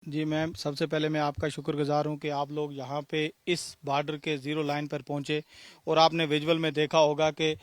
जी ma'am, सबसे पहले मैं आपका शुक्रगुजार हूं कि आप लोग यहाँ पे इस बॉर्डर के ज़ीरो लाइन पर पहुंचे और आपने विजुअल में देखा होगा कि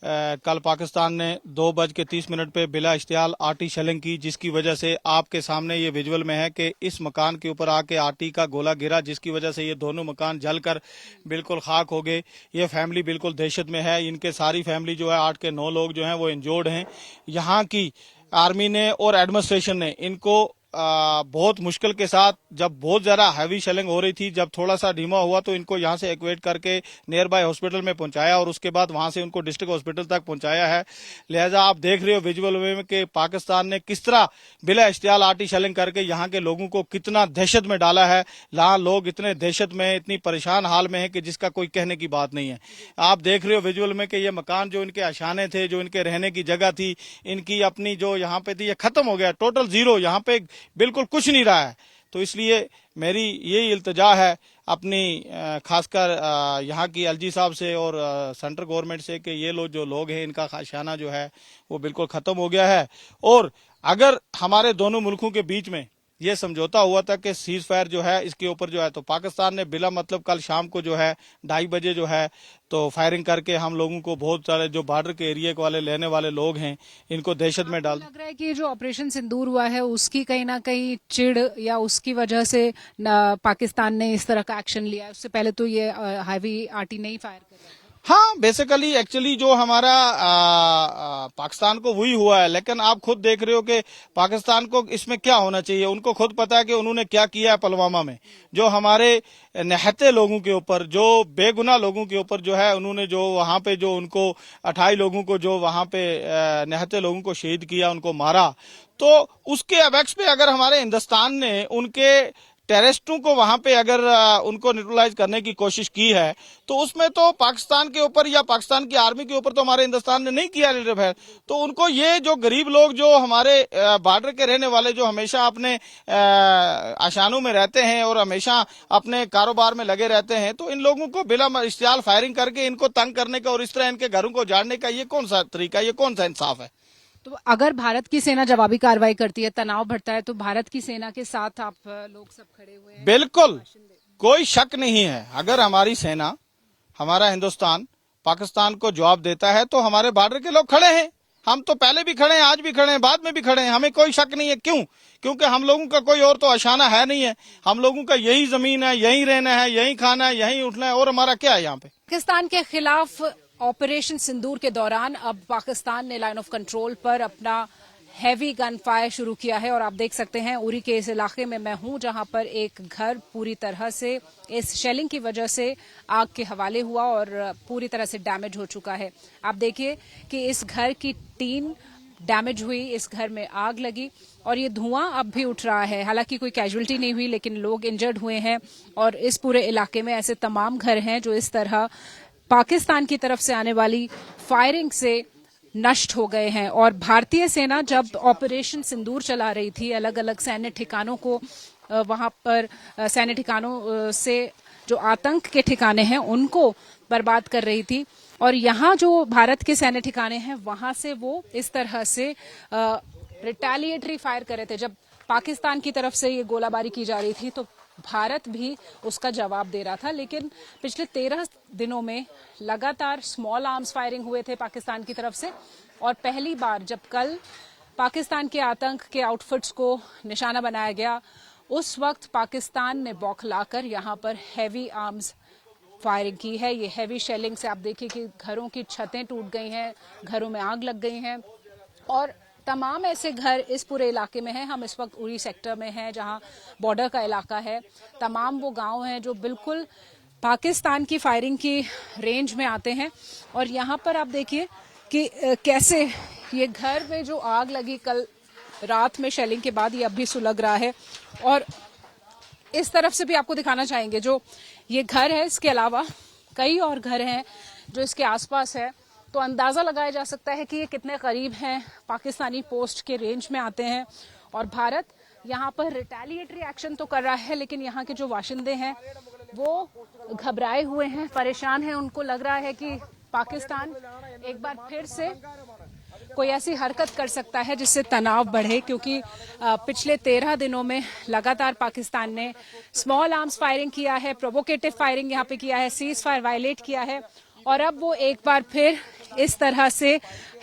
कल पाकिस्तान ने 2:30 पे बिला इश्तियाल आरटी शेलिंग की, जिसकी वजह से आपके सामने ये विजुअल में है कि इस मकान के ऊपर आके आरटी का गोला गिरा, जिसकी वजह से ये दोनों मकान जलकर बिल्कुल खाक हो गए। ये फैमिली बिल्कुल दहशत में है। इनके सारी फैमिली जो है 8 के 9 लोग जो हैं वो इंजोर्ड हैं। यहाँ की आर्मी ने और एडमिनिस्ट्रेशन ने इनको बहुत मुश्किल के साथ, जब बहुत ज्यादा हैवी शेलिंग हो रही थी, जब थोड़ा सा धीमा हुआ तो इनको यहाँ से इवैक्यूएट करके नियर बाय हॉस्पिटल में पहुंचाया और उसके बाद वहां से उनको डिस्ट्रिक्ट हॉस्पिटल तक पहुंचाया है। लिहाजा आप देख रहे हो विजुअल में कि पाकिस्तान ने किस तरह बिला इश्तियाल आरटी शेलिंग करके यहाँ के लोगों को कितना दहशत में डाला है। यहाँ लोग इतने दहशत में, इतनी परेशान हाल में है कि जिसका कोई कहने की बात नहीं है। आप देख रहे हो विजुअल में कि ये मकान जो इनके आशाने थे, जो इनके रहने की जगह थी, इनकी अपनी जो यहाँ पे थी, ये खत्म हो गया, टोटल जीरो। यहाँ पे बिल्कुल कुछ नहीं रहा है। तो इसलिए मेरी यही इल्तजा है अपनी खासकर यहाँ की एलजी साहब से और सेंट्रल गवर्नमेंट से कि ये लोग जो लोग हैं, इनका खाशाना जो है वो बिल्कुल खत्म हो गया है। और अगर हमारे दोनों मुल्कों के बीच में ये समझौता हुआ था कि सीज फायर जो है इसके ऊपर जो है, तो पाकिस्तान ने बिला मतलब कल शाम को जो है 2:30 जो है तो फायरिंग करके हम लोगों को, बहुत सारे जो बॉर्डर के एरिया वाले रहने वाले लोग हैं, इनको दहशत में डाल। लग रहा है कि जो ऑपरेशन सिंदूर हुआ है उसकी कहीं ना कहीं चिढ़ या उसकी वजह से पाकिस्तान ने इस तरह का एक्शन लिया है। उससे पहले तो ये हैवी आरटी नहीं फायर कर रहा था। हाँ, बेसिकली एक्चुअली जो हमारा पाकिस्तान को वही हुआ है, लेकिन आप खुद देख रहे हो कि पाकिस्तान को इसमें क्या होना चाहिए। उनको खुद पता है कि उन्होंने क्या किया है पुलवामा में, जो हमारे निहत्थे लोगों के ऊपर, जो बेगुनाह लोगों के ऊपर जो है उन्होंने जो वहां पे जो उनको 28 लोगों को जो वहां पे निहत्थे लोगों को शहीद किया, उनको मारा। तो उसके अबैक्स पे अगर हमारे हिंदुस्तान ने उनके टेररिस्टों को वहां पे अगर उनको न्यूट्रलाइज करने की कोशिश की है, तो उसमें तो पाकिस्तान के ऊपर या पाकिस्तान की आर्मी के ऊपर तो हमारे हिंदुस्तान ने नहीं किया लीडर है। तो उनको ये जो गरीब लोग जो हमारे बॉर्डर के रहने वाले, जो हमेशा अपने आशानों में रहते हैं और हमेशा अपने कारोबार में लगे रहते हैं, तो इन लोगों को बिला इश्तियाल फायरिंग करके इनको तंग करने का और इस तरह इनके घरों को उजाड़ने का ये कौन सा तरीका, ये कौन सा इंसाफ है। तो अगर भारत की सेना जवाबी कार्रवाई करती है, तनाव बढ़ता है, तो भारत की सेना के साथ आप लोग सब खड़े हुए हैं। बिल्कुल, कोई शक नहीं है। अगर हमारी सेना, हमारा हिंदुस्तान पाकिस्तान को जवाब देता है तो हमारे बॉर्डर के लोग खड़े हैं। हम तो पहले भी खड़े हैं, आज भी खड़े हैं, बाद में भी खड़े हैं, हमें कोई शक नहीं है। क्यों? क्योंकि हम लोगों का कोई और तो आशाना है नहीं है। हम लोगों का यही जमीन है, यही रहना है, यही खाना है, यही उठना है, और हमारा क्या है यहाँ पे। पाकिस्तान के खिलाफ ऑपरेशन सिंदूर के दौरान अब पाकिस्तान ने लाइन ऑफ कंट्रोल पर अपना हैवी गन फायर शुरू किया है और आप देख सकते हैं उरी के इस इलाके में मैं हूं, जहां पर एक घर पूरी तरह से इस शेलिंग की वजह से आग के हवाले हुआ और पूरी तरह से डैमेज हो चुका है। आप देखिए कि इस घर की टीन डैमेज हुई, इस घर में आग लगी और ये धुआं अब भी उठ रहा है। हालांकि कोई कैजुअल्टी नहीं हुई, लेकिन लोग इंजर्ड हुए हैं और इस पूरे इलाके में ऐसे तमाम घर हैं जो इस तरह पाकिस्तान की तरफ से आने वाली फायरिंग से नष्ट हो गए हैं। और भारतीय सेना जब ऑपरेशन सिंदूर चला रही थी, अलग अलग सैन्य ठिकानों को वहां पर सैन्य ठिकानों से जो आतंक के ठिकाने हैं उनको बर्बाद कर रही थी, और यहाँ जो भारत के सैन्य ठिकाने हैं वहां से वो इस तरह से रिटेलिएटरी फायर कर रहे थे। जब पाकिस्तान की तरफ से ये गोलाबारी की जा रही थी तो भारत भी उसका जवाब दे रहा था। लेकिन पिछले 13 दिनों में लगातार स्मॉल आर्म्स फायरिंग हुए थे पाकिस्तान की तरफ से, और पहली बार जब कल पाकिस्तान के आतंक के आउटफिट्स को निशाना बनाया गया, उस वक्त पाकिस्तान ने बौखलाकर यहाँ पर हैवी आर्म्स फायरिंग की है। ये हैवी शेलिंग से आप देखिए कि घरों की छतें टूट गई हैं, घरों में आग लग गई हैं, और तमाम ऐसे घर इस पूरे इलाके में हैं। हम इस वक्त उरी सेक्टर में हैं जहां बॉर्डर का इलाका है। तमाम वो गांव हैं जो बिल्कुल पाकिस्तान की फायरिंग की रेंज में आते हैं, और यहाँ पर आप देखिए कि कैसे ये घर में जो आग लगी कल रात में शेलिंग के बाद, ये अब भी सुलग रहा है। और इस तरफ से भी आपको दिखाना चाहेंगे, जो ये घर है इसके अलावा कई और घर हैं जो इसके आसपास है। तो अंदाजा लगाया जा सकता है कि ये कितने करीब हैं पाकिस्तानी पोस्ट के रेंज में आते हैं। और भारत यहाँ पर रिटेलिएटरी एक्शन तो कर रहा है, लेकिन यहाँ के जो बाशिंदे हैं वो घबराए हुए हैं, परेशान हैं। उनको लग रहा है कि पाकिस्तान एक बार फिर से कोई ऐसी हरकत कर सकता है जिससे तनाव बढ़े, क्योंकि पिछले 13 दिनों में लगातार पाकिस्तान ने स्मॉल आर्म्स फायरिंग किया है, प्रोवोकेटिव फायरिंग यहाँ पे किया है, सीज फायर वायलेट किया है, और अब वो एक बार फिर इस तरह से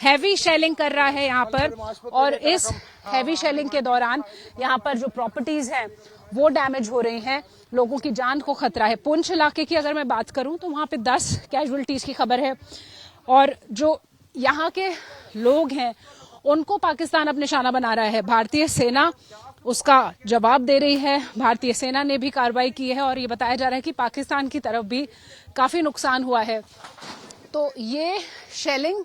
हैवी शेलिंग कर रहा है यहाँ पर। और इस हैवी शेलिंग के दौरान यहाँ पर जो प्रॉपर्टीज हैं वो डैमेज हो रही हैं, लोगों की जान को खतरा है। पुंछ इलाके की अगर मैं बात करूं तो वहां पे 10 कैजुअलिटीज की खबर है, और जो यहाँ के लोग हैं उनको पाकिस्तान अब निशाना बना रहा है। भारतीय सेना उसका जवाब दे रही है, भारतीय सेना ने भी कार्रवाई की है, और ये बताया जा रहा है कि पाकिस्तान की तरफ भी काफी नुकसान हुआ है। तो ये शेलिंग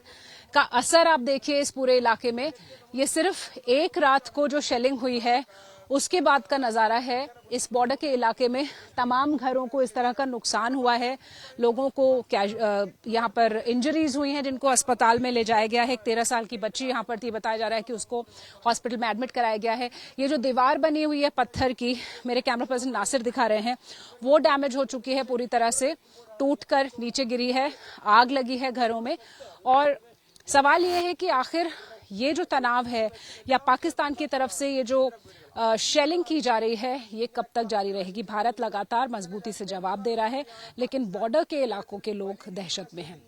का असर आप देखिए इस पूरे इलाके में। ये सिर्फ एक रात को जो शेलिंग हुई है उसके बाद का नजारा है। इस बॉर्डर के इलाके में तमाम घरों को इस तरह का नुकसान हुआ है, लोगों को यहाँ पर इंजरीज हुई हैं जिनको अस्पताल में ले जाया गया है। एक 13 साल की बच्ची यहाँ पर थी, बताया जा रहा है कि उसको हॉस्पिटल में एडमिट कराया गया है। ये जो दीवार बनी हुई है पत्थर की, मेरे कैमरा पर्सन नासिर दिखा रहे हैं, वो डैमेज हो चुकी है, पूरी तरह से टूटकर नीचे गिरी है, आग लगी है घरों में। और सवाल ये है कि आखिर ये जो तनाव है या पाकिस्तान की तरफ से ये जो शेलिंग की जा रही है ये कब तक जारी रहेगी। भारत लगातार मजबूती से जवाब दे रहा है, लेकिन बॉर्डर के इलाकों के लोग दहशत में हैं।